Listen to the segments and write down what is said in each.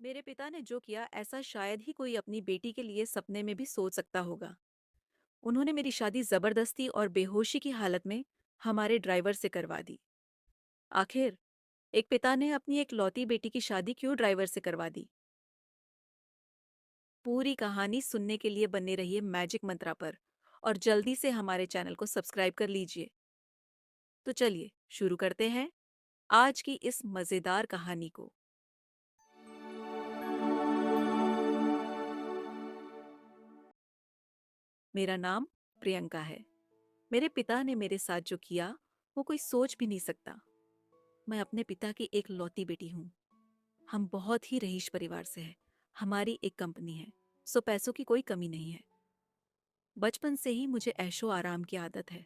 मेरे पिता ने जो किया ऐसा शायद ही कोई अपनी बेटी के लिए सपने में भी सोच सकता होगा। उन्होंने मेरी शादी जबरदस्ती और बेहोशी की हालत में हमारे ड्राइवर से करवा दी। आखिर एक पिता ने अपनी एक लौती बेटी की शादी क्यों ड्राइवर से करवा दी? पूरी कहानी सुनने के लिए बने रहिए मैजिक मंत्रा पर और जल्दी से हमारे चैनल को सब्सक्राइब कर लीजिए। तो चलिए शुरू करते हैं आज की इस मजेदार कहानी को। मेरा नाम प्रियंका है। मेरे पिता ने मेरे साथ जो किया वो कोई सोच भी नहीं सकता। मैं अपने पिता की एक लौती बेटी हूँ। हम बहुत ही रईस परिवार से हैं। हमारी एक कंपनी है, सो पैसों की कोई कमी नहीं है। बचपन से ही मुझे ऐशो आराम की आदत है।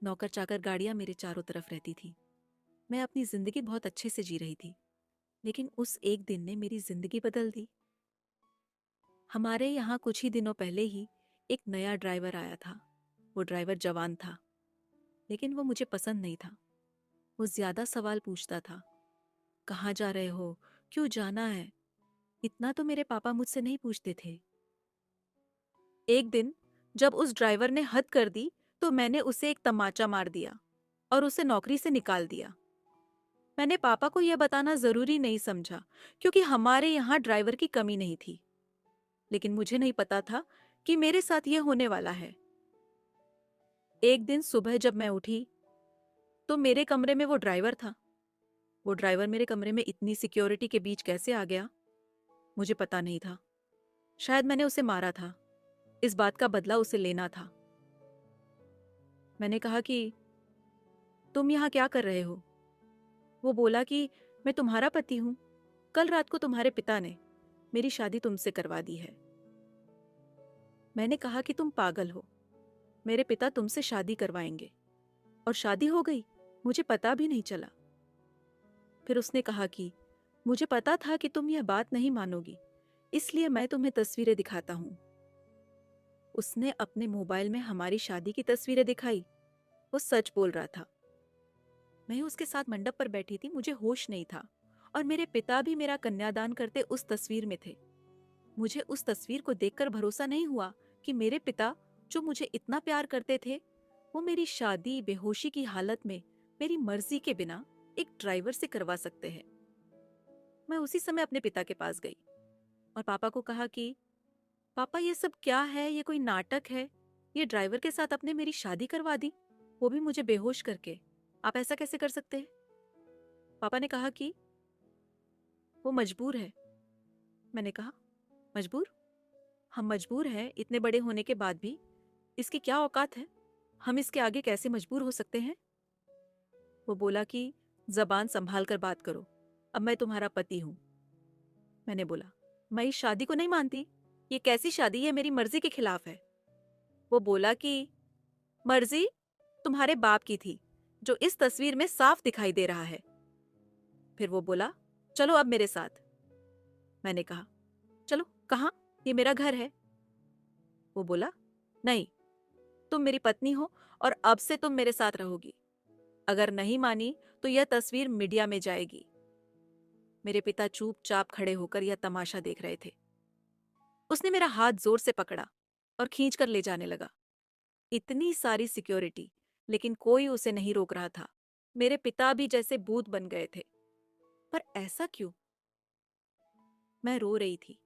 नौकर चाकर गाड़ियां मेरे चारों तरफ रहती थी। मैं अपनी जिंदगी बहुत अच्छे से जी रही थी। लेकिन उस एक दिन ने मेरी जिंदगी बदल दी। हमारे यहाँ कुछ ही दिनों पहले ही एक नया ड्राइवर आया था। वो ड्राइवर जवान था, लेकिन वो मुझे पसंद नहीं था। वो ज्यादा सवाल पूछता था। कहाँ जा रहे हो? क्यों जाना है? इतना तो मेरे पापा मुझसे नहीं पूछते थे। एक दिन जब उस ड्राइवर ने हद कर दी तो मैंने उसे एक तमाचा मार दिया और उसे नौकरी से निकाल दिया। मैंने पापा को यह बताना जरूरी नहीं समझा, क्योंकि हमारे यहाँ ड्राइवर की कमी नहीं थी। लेकिन मुझे नहीं पता था कि मेरे साथ यह होने वाला है। एक दिन सुबह जब मैं उठी तो मेरे कमरे में वो ड्राइवर था। वो ड्राइवर मेरे कमरे में इतनी सिक्योरिटी के बीच कैसे आ गया, मुझे पता नहीं था। शायद मैंने उसे मारा था। इस बात का बदला उसे लेना था। मैंने कहा कि तुम यहाँ क्या कर रहे हो? वो बोला कि मैं तुम्हारा पति हूँ। कल रात को तुम्हारे पिता ने मेरी शादी तुमसे करवा दी है। मैंने कहा कि तुम पागल हो। मेरे पिता तुमसे शादी करवाएंगे। और शादी हो गई, मुझे पता भी नहीं चला। फिर उसने कहा कि मुझे पता था कि तुम यह बात नहीं मानोगी, इसलिए मैं तुम्हें तस्वीरें दिखाता हूँ। उसने अपने मोबाइल में हमारी शादी की तस्वीरें दिखाई। वो सच बोल रहा था। मैं उसके साथ मंडप पर बैठी थी, मुझे होश नहीं था। और मेरे पिता भी मेरा कन्यादान करते उस तस्वीर में थे। मुझे उस तस्वीर को देखकर भरोसा नहीं हुआ कि मेरे पिता, जो मुझे इतना प्यार करते थे, वो मेरी शादी बेहोशी की हालत में मेरी मर्जी के बिना एक ड्राइवर से करवा सकते हैं। मैं उसी समय अपने पिता के पास गई और पापा को कहा कि पापा, ये सब क्या है? ये कोई नाटक है? ये ड्राइवर के साथ आपने मेरी शादी करवा दी, वो भी मुझे बेहोश करके। आप ऐसा कैसे कर सकते हैं? पापा ने कहा कि वो मजबूर है। मैंने कहा, मजबूर? हम मजबूर हैं इतने बड़े होने के बाद भी? इसकी क्या औकात है? हम इसके आगे कैसे मजबूर हो सकते हैं? वो बोला कि जबान संभाल कर बात करो, अब मैं तुम्हारा पति हूं। मैंने बोला, मैं इस शादी को नहीं मानती। ये कैसी शादी है? मेरी मर्जी के खिलाफ है। वो बोला कि मर्जी तुम्हारे बाप की थी, जो इस तस्वीर में साफ दिखाई दे रहा है। फिर वो बोला, चलो अब मेरे साथ। मैंने कहा, चलो कहाँ? ये मेरा घर है। वो बोला, नहीं, तुम मेरी पत्नी हो और अब से तुम मेरे साथ रहोगी। अगर नहीं मानी तो यह तस्वीर मीडिया में जाएगी। मेरे पिता चुपचाप खड़े होकर यह तमाशा देख रहे थे। उसने मेरा हाथ जोर से पकड़ा और खींच कर ले जाने लगा। इतनी सारी सिक्योरिटी, लेकिन कोई उसे नहीं रोक रहा था। मेरे पिता भी जैसे भूत बन गए थे। पर ऐसा क्यों? मैं रो रही थी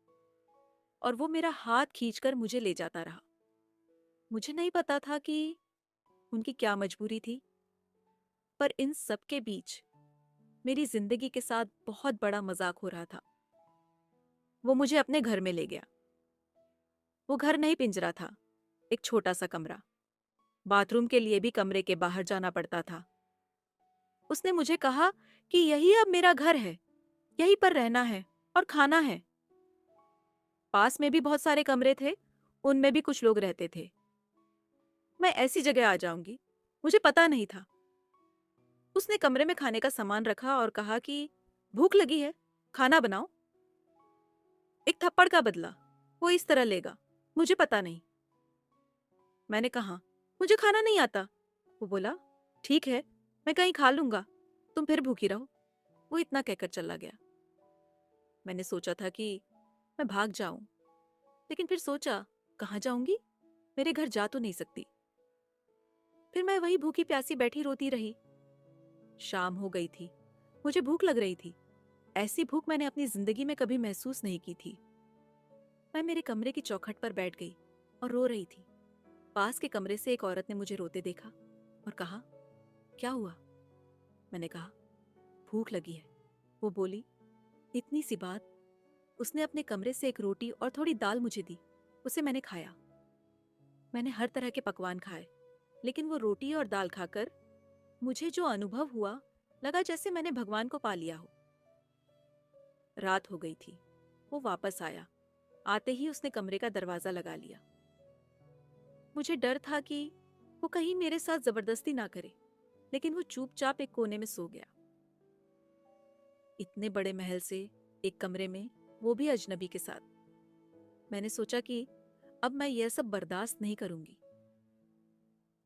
और वो मेरा हाथ खींचकर मुझे ले जाता रहा। मुझे नहीं पता था कि उनकी क्या मजबूरी थी। पर इन सब के बीच मेरी जिंदगी के साथ बहुत बड़ा मजाक हो रहा था। वो मुझे अपने घर में ले गया। वो घर नहीं, पिंजरा था, एक छोटा सा कमरा। बाथरूम के लिए भी कमरे के बाहर जाना पड़ता था। उसने मुझे कहा कि यही अब मेरा घर है, यहीं पर रहना है और खाना है। पास में भी बहुत सारे कमरे थे, उनमें भी कुछ लोग रहते थे। मैं ऐसी जगह आ जाऊंगी, मुझे पता नहीं था। उसने कमरे में खाने का सामान रखा और कहा कि भूख लगी है, खाना बनाओ। एक थप्पड़ का बदला वो इस तरह लेगा, मुझे पता नहीं। मैंने कहा, मुझे खाना नहीं आता। वो बोला, ठीक है, मैं कहीं खा लूंगा, तुम फिर भूखी रहो। वो इतना कहकर चला गया। मैंने सोचा था कि मैं भाग जाऊं, लेकिन फिर सोचा कहाँ जाऊंगी, मेरे घर जा तो नहीं सकती। फिर मैं वही भूखी प्यासी बैठी रोती रही। शाम हो गई थी, मुझे भूख लग रही थी। ऐसी भूख मैंने अपनी जिंदगी में कभी महसूस नहीं की थी। मैं मेरे कमरे की चौखट पर बैठ गई और रो रही थी। पास के कमरे से एक औरत ने मुझे रोते देखा और कहा, क्या हुआ? मैंने कहा, भूख लगी है। वो बोली, इतनी सी बात। उसने अपने कमरे से एक रोटी और थोड़ी दाल मुझे दी। उसे मैंने खाया। मैंने हर तरह के पकवान खाए, लेकिन वो रोटी और दाल खाकर मुझे जो अनुभव हुआ, लगा जैसे मैंने भगवान को पा लिया हो। रात हो गई थी। वो वापस आया। आते ही उसने कमरे का दरवाजा लगा लिया। मुझे डर था कि वो कहीं मेरे साथ जबरदस्ती ना करे, लेकिन वो चुपचाप एक कोने में सो गया। इतने बड़े महल से एक कमरे में, वो भी अजनबी के साथ। मैंने सोचा कि अब मैं यह सब बर्दाश्त नहीं करूंगी।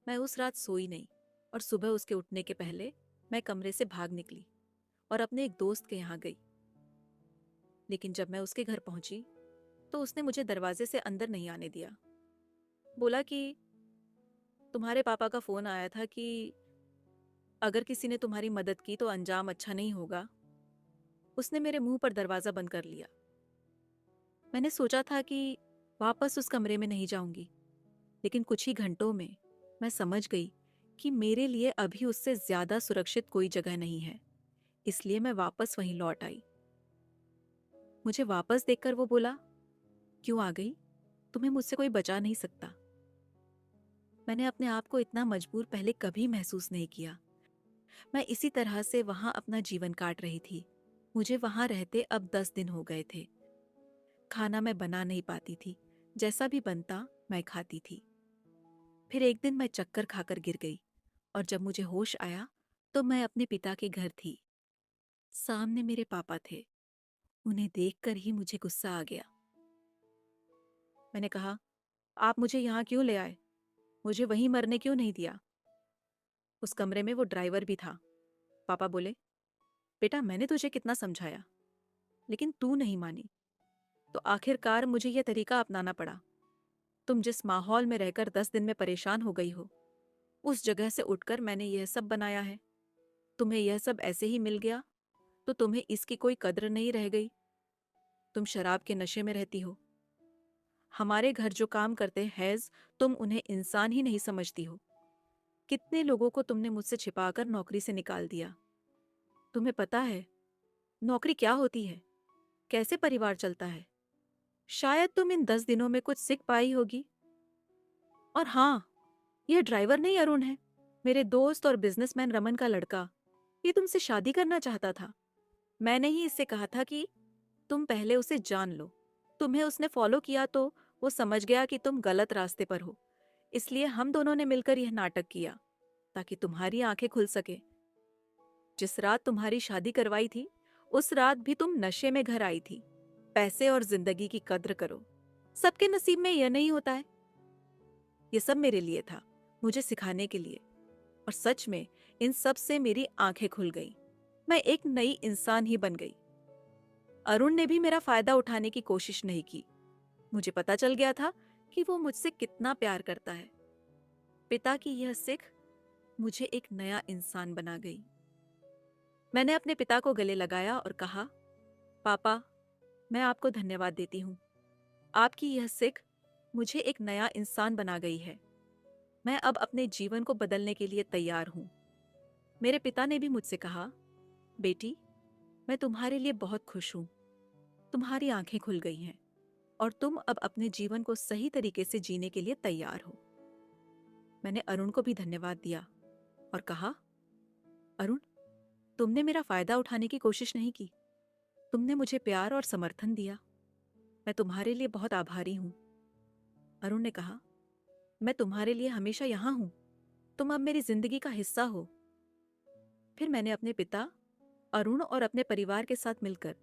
मैं उस रात सोई नहीं और सुबह उसके उठने के पहले मैं कमरे से भाग निकली और अपने एक दोस्त के यहाँ गई। लेकिन जब मैं उसके घर पहुंची तो उसने मुझे दरवाजे से अंदर नहीं आने दिया। बोला कि तुम्हारे पापा का फोन आया था कि अगर किसी ने तुम्हारी मदद की तो अंजाम अच्छा नहीं होगा। उसने मेरे मुंह पर दरवाजा बंद कर लिया। मैंने सोचा था कि वापस उस कमरे में नहीं जाऊंगी, लेकिन कुछ ही घंटों में मैं समझ गई कि मेरे लिए अभी उससे ज्यादा सुरक्षित कोई जगह नहीं है। इसलिए मैं वापस वहीं लौट आई। मुझे वापस देखकर वो बोला, क्यों आ गई? तुम्हें मुझसे कोई बचा नहीं सकता। मैंने अपने आप को इतना मजबूर पहले कभी महसूस नहीं किया। मैं इसी तरह से वहां अपना जीवन काट रही थी। मुझे वहां रहते अब 10 दिन हो गए थे। खाना मैं बना नहीं पाती थी, जैसा भी बनता मैं खाती थी। फिर एक दिन मैं चक्कर खाकर गिर गई और जब मुझे होश आया तो मैं अपने पिता के घर थी। सामने मेरे पापा थे। उन्हें देखकर ही मुझे गुस्सा आ गया। मैंने कहा, आप मुझे यहाँ क्यों ले आए? मुझे वहीं मरने क्यों नहीं दिया? उस कमरे में वो ड्राइवर भी था। पापा बोले, बेटा मैंने तुझे कितना समझाया, लेकिन तू नहीं मानी, तो आखिरकार मुझे यह तरीका अपनाना पड़ा। तुम जिस माहौल में रहकर 10 दिन में परेशान हो गई हो, उस जगह से उठकर मैंने यह सब बनाया है। तुम्हें यह सब ऐसे ही मिल गया तो तुम्हें इसकी कोई कद्र नहीं रह गई। तुम शराब के नशे में रहती हो। हमारे घर जो काम करते हैज, तुम उन्हें इंसान ही नहीं समझती हो। कितने लोगों को तुमने मुझसे छिपाकर नौकरी से निकाल दिया। तुम्हें पता है नौकरी क्या होती है, कैसे परिवार चलता है? शायद तुम इन 10 दिनों में कुछ सीख पाई होगी। और हाँ, यह ड्राइवर नहीं अरुण है, मेरे दोस्त और बिजनेसमैन रमन का लड़का। ये तुमसे शादी करना चाहता था। मैंने ही इससे कहा था कि तुम पहले उसे जान लो। तुम्हें उसने फॉलो किया तो वो समझ गया कि तुम गलत रास्ते पर हो। इसलिए हम दोनों ने मिलकर यह नाटक किया ताकि तुम्हारी आंखें खुल सके। जिस रात तुम्हारी शादी करवाई थी, उस रात भी तुम नशे में घर आई थी। पैसे और जिंदगी की कद्र करो। सबके नसीब में यह नहीं होता है। ये सब मेरे लिए था, मुझे सिखाने के लिए। और सच में इन सब से मेरी आंखें खुल गई। मैं एक नई इंसान ही बन गई। अरुण ने भी मेरा फायदा उठाने की कोशिश नहीं की। मुझे पता चल गया था कि वो मुझसे कितना प्यार करता है। पिता की यह सिख मुझे एक नया इंसान बना गई। मैंने अपने पिता को गले लगाया और कहा, पापा, मैं आपको धन्यवाद देती हूँ। आपकी यह सिख मुझे एक नया इंसान बना गई है। मैं अब अपने जीवन को बदलने के लिए तैयार हूँ। मेरे पिता ने भी मुझसे कहा, बेटी, मैं तुम्हारे लिए बहुत खुश हूँ। तुम्हारी आंखें खुल गई हैं और तुम अब अपने जीवन को सही तरीके से जीने के लिए तैयार हो। मैंने अरुण को भी धन्यवाद दिया और कहा, अरुण, तुमने मेरा फायदा उठाने की कोशिश नहीं की। तुमने मुझे प्यार और समर्थन दिया। मैं तुम्हारे लिए बहुत आभारी हूँ। अरुण ने कहा, मैं तुम्हारे लिए हमेशा यहाँ हूँ। तुम अब मेरी जिंदगी का हिस्सा हो। फिर मैंने अपने पिता, अरुण और अपने परिवार के साथ मिलकर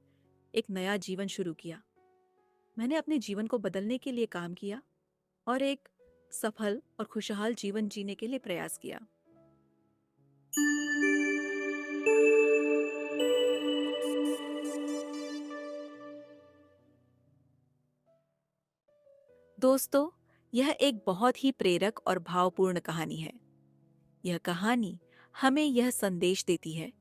एक नया जीवन शुरू किया। मैंने अपने जीवन को बदलने के लिए काम किया और एक सफल और खुशहाल जीवन जीने के लिए प्रयास किया। दोस्तों, यह एक बहुत ही प्रेरक और भावपूर्ण कहानी है। यह कहानी हमें यह संदेश देती है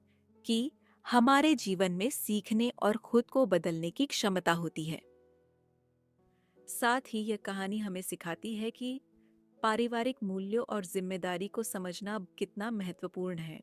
कि हमारे जीवन में सीखने और खुद को बदलने की क्षमता होती है। साथ ही यह कहानी हमें सिखाती है कि पारिवारिक मूल्यों और जिम्मेदारी को समझना कितना महत्वपूर्ण है।